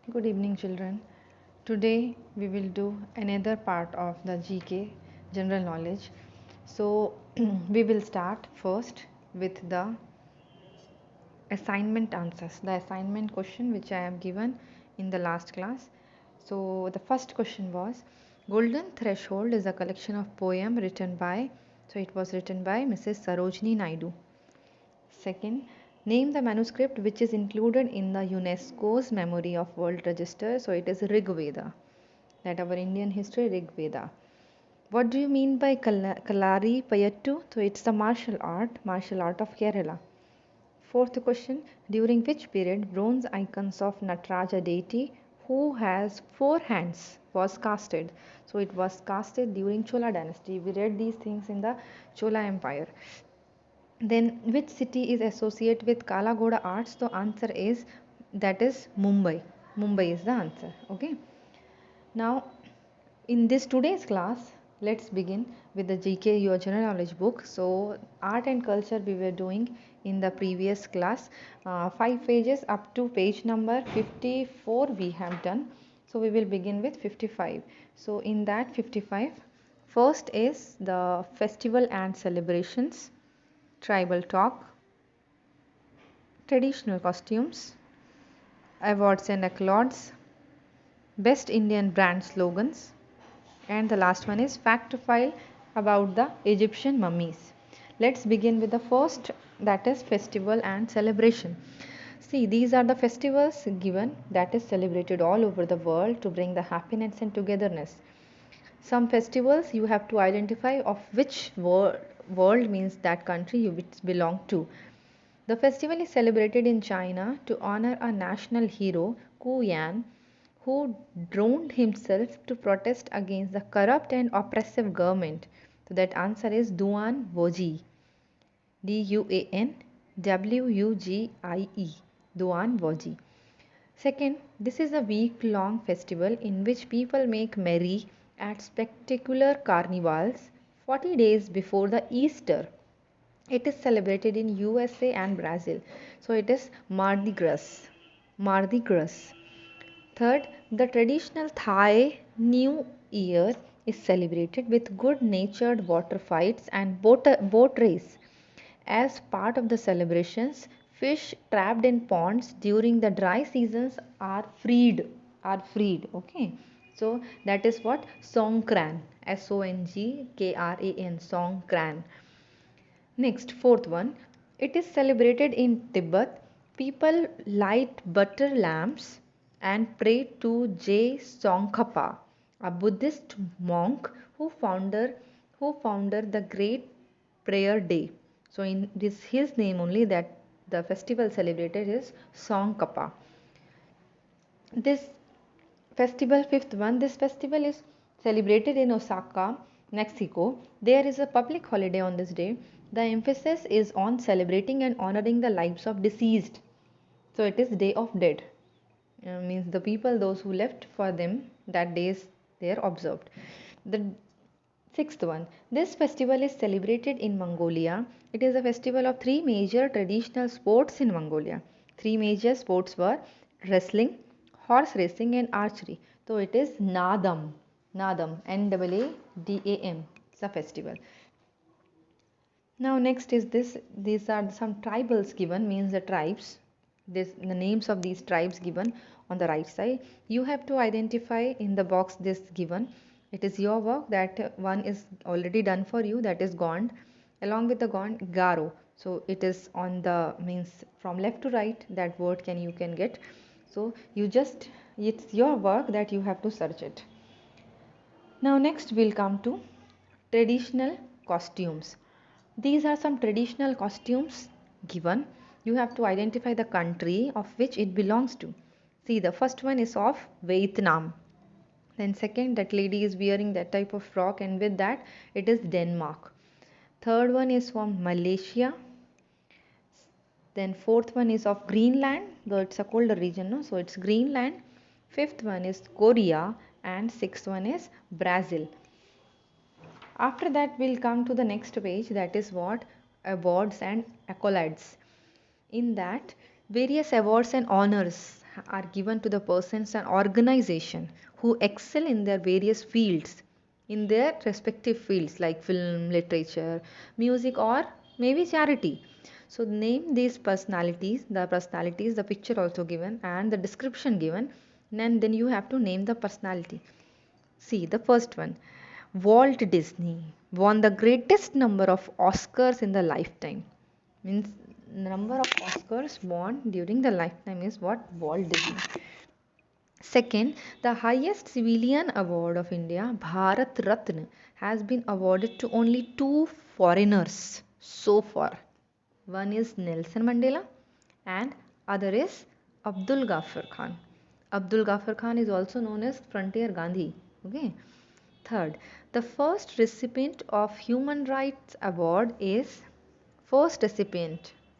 Good evening, children. Today we will do another part of the GK general knowledge. So, we will start first with the assignment answers, the assignment question which I have given in the last class. So, the first question was Golden Threshold is a collection of poem written by, so it was written by Mrs. Sarojini Naidu. Second, name the manuscript which is included in the UNESCO's Memory of World Register. So it is Rig Veda, that our Indian history Rig Veda. What do you mean by Kalari Payattu? So it's the martial art of Kerala. Fourth question, during which period bronze icons of Nataraja deity who has four hands was casted? So it was casted during Chola dynasty. We read these things in the Chola Empire. Then which city is associated with Kala Ghoda arts? The answer is that is Mumbai. Mumbai is the answer. Okay. Now in this today's class, let's begin with the GK Your General Knowledge book. So art and culture we were doing in the previous class. 5 pages up to page number 54 we have done. So we will begin with 55. So in that 55, first is the festival and celebrations, tribal talk, traditional costumes, awards and accolades, best Indian brand slogans, and the last one is fact file about the Egyptian mummies. Let's begin with the first, that is festival and celebration. See, these are the festivals given that is celebrated all over the world to bring the happiness and togetherness. Some festivals you have to identify of which world means that country you belong to. The festival is celebrated in China to honor a national hero, Ku Yan, who drowned himself to protest against the corrupt and oppressive government. So that answer is Duan Wuji. Duanwugie. Duan Wuji. Second, this is a week long festival in which people make merry at spectacular carnivals 40 days before the Easter. It is celebrated in USA and Brazil. So it is Mardi Gras. Mardi Gras. Third, the traditional Thai New Year is celebrated with good natured water fights and boat race. As part of the celebrations, fish trapped in ponds during the dry seasons are freed. Okay. So that is what Songkran. Songkran. Songkran. Next, fourth one. It is celebrated in Tibet. People light butter lamps and pray to Je Tsongkhapa, a Buddhist monk who founded the Great Prayer Day. So in this his name only that the festival celebrated is Tsongkhapa. This festival, fifth one, this festival is celebrated in Osaka, Mexico. There is a public holiday on this day. The emphasis is on celebrating and honoring the lives of deceased. So it is Day of Dead. Means the people, those who left for them, that days they are observed. The sixth one, this festival is celebrated in Mongolia. It is a festival of three major traditional sports in Mongolia. Three major sports were wrestling, horse racing, and archery. So it is Nadam. Nadam. Nadam. It's a festival. Now next is this. These are some tribals given, means the tribes. The names of these tribes given on the right side. You have to identify in the box this given. It is your work, that one is already done for you, that is Gond. Along with the Gond, Garo. So it is on the, means from left to right, that word you can get. So it's your work that you have to search it. Now next we'll come to traditional costumes. These are some traditional costumes given. You have to identify the country of which it belongs to. See, the first one is of Vietnam. Then second, that lady is wearing that type of frock, and with that it is Denmark. Third one is from Malaysia. Then fourth one is of Greenland, though it's a colder region, no? So it's Greenland. Fifth one is Korea, and sixth one is Brazil. After that we'll come to the next page, that is what awards and accolades. In that various awards and honors are given to the persons and organization who excel in their various fields, in their respective fields like film, literature, music, or maybe charity. So name these personalities, the picture also given and the description given, and then you have to name the personality. See the first one. Walt Disney won the greatest number of Oscars in the lifetime. Means number of Oscars won during the lifetime is what? Walt Disney. Second, the highest civilian award of India, Bharat Ratna, has been awarded to only two foreigners so far. One is Nelson Mandela and other is Abdul Ghaffar Khan. Abdul Ghaffar Khan is also known as Frontier Gandhi. Okay. Third, the first recipient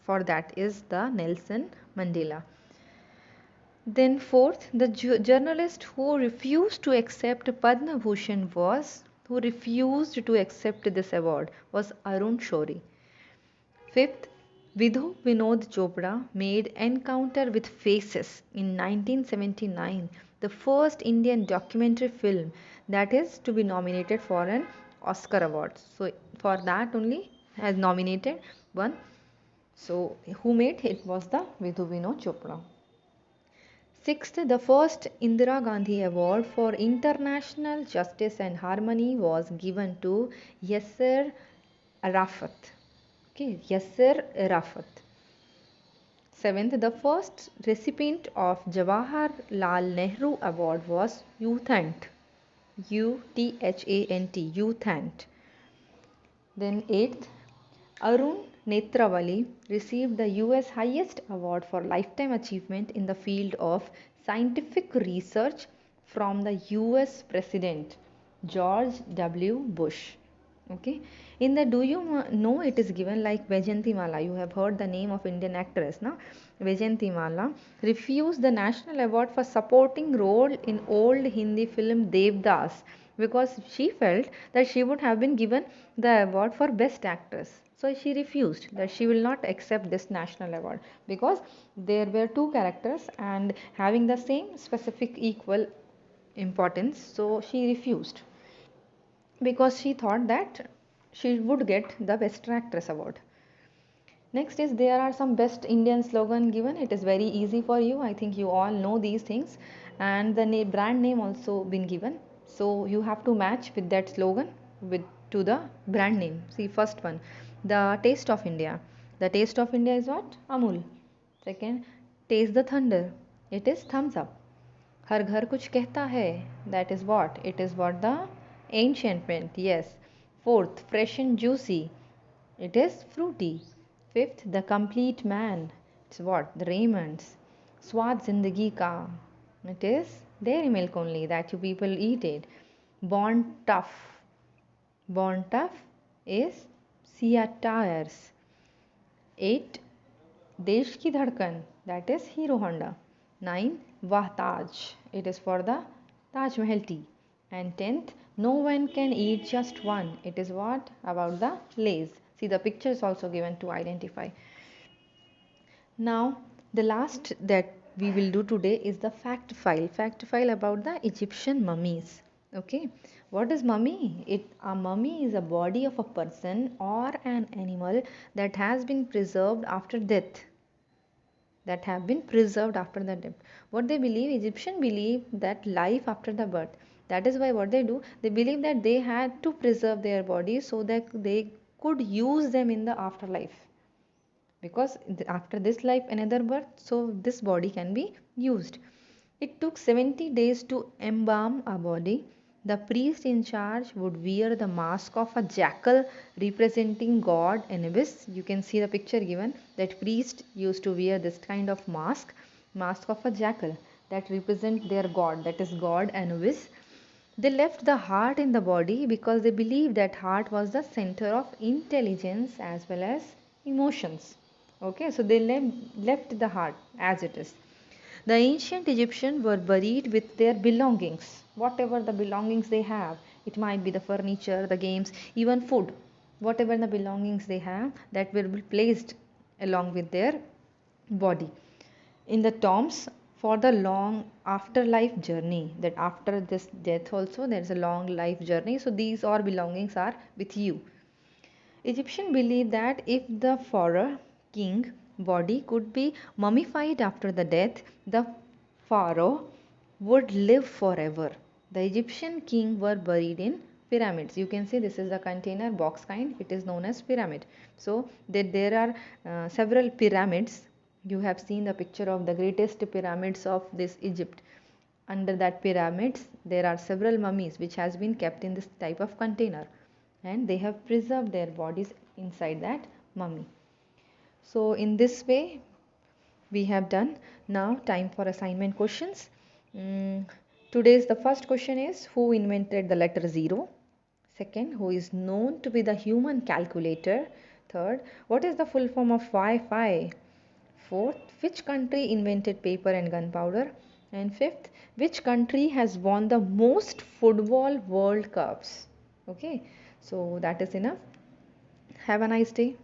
for that is the Nelson Mandela. Then fourth, the journalist who refused to accept Padma Bhushan who refused to accept this award was Arun Shourie. Fifth, Vidhu Vinod Chopra made Encounter with Faces in 1979, the first Indian documentary film that is to be nominated for an Oscar award. So for that only has nominated one. So who made it was the Vidhu Vinod Chopra. Sixth, the first Indira Gandhi Award for International Justice and Harmony was given to Yasser Arafat. Okay, Yasser Arafat. Seventh, the first recipient of Jawaharlal Nehru Award was Uthant. Uthant. Uthant. Then eighth, Arun Netrawali received the US highest award for lifetime achievement in the field of scientific research from the US President George W. Bush. Okay, in the do you know it is given like Vaijayanti Mala. You have heard the name of Indian actress, na? Vaijayanti Mala refused the national award for supporting role in old Hindi film Devdas because she felt that she would have been given the award for best actress. So she refused that she will not accept this national award because there were two characters and having the same specific equal importance. So she refused because she thought that she would get the best actress award. Next is there are some best Indian slogan given. It is very easy for you. I think you all know these things and the brand name also been given. So you have to match with that slogan with to the brand name. See first one, the taste of India. The taste of India is what? Amul. Second, taste the thunder. It is thumbs up. हर घर कुछ कहता है. That is what? It is what the ancient meant. Yes. Fourth, fresh and juicy. It is fruity. Fifth, the complete man. It's what? The Raymonds. Swad Zindagi Ka. It is dairy milk only that you people eat it. Born tough. Born tough is Sia tires. 8. Desh Ki Dhadkan. That is Hero Honda. 9. Wah Taj. It is for the Taj Mahal tea. And 10th, no one can eat just one. It is what? About the Lays. See the picture is also given to identify. Now the last that we will do today is the fact file. Fact file about the Egyptian mummies. Okay, what is mummy? A mummy is a body of a person or an animal that has been preserved after death. That have been preserved after the death. What they believe, Egyptian believe that life after the birth. That is why what they do, they believe that they had to preserve their bodies so that they could use them in the afterlife. Because after this life another birth, so this body can be used. It took 70 days to embalm a body. The priest in charge would wear the mask of a jackal representing god Anubis. You can see the picture given that priest used to wear this kind of mask of a jackal that represent their god, that is god Anubis. They left the heart in the body because they believed that heart was the center of intelligence as well as emotions. Okay, so they left the heart as it is. The ancient Egyptians were buried with their belongings, whatever the belongings they have. It might be the furniture, the games, even food. Whatever the belongings they have, that will be placed along with their body in the tombs for the long afterlife journey, that after this death also there is a long life journey. So these all belongings are with you. Egyptian believed that if the pharaoh king body could be mummified after the death, the pharaoh would live forever. The Egyptian king were buried in pyramids. You can see this is a container box kind. It is known as pyramid. So there are several pyramids. You have seen the picture of the greatest pyramids of this Egypt. Under that pyramids there are several mummies which has been kept in this type of container, and they have preserved their bodies inside that mummy. So in this way we have done. Now time for assignment questions. Today's the first question is, who invented the letter 0? Second, who is known to be the human calculator? Third, what is the full form of Wi-Fi? Fourth, which country invented paper and gunpowder? And fifth, which country has won the most football World Cups? Okay, so that is enough. Have a nice day.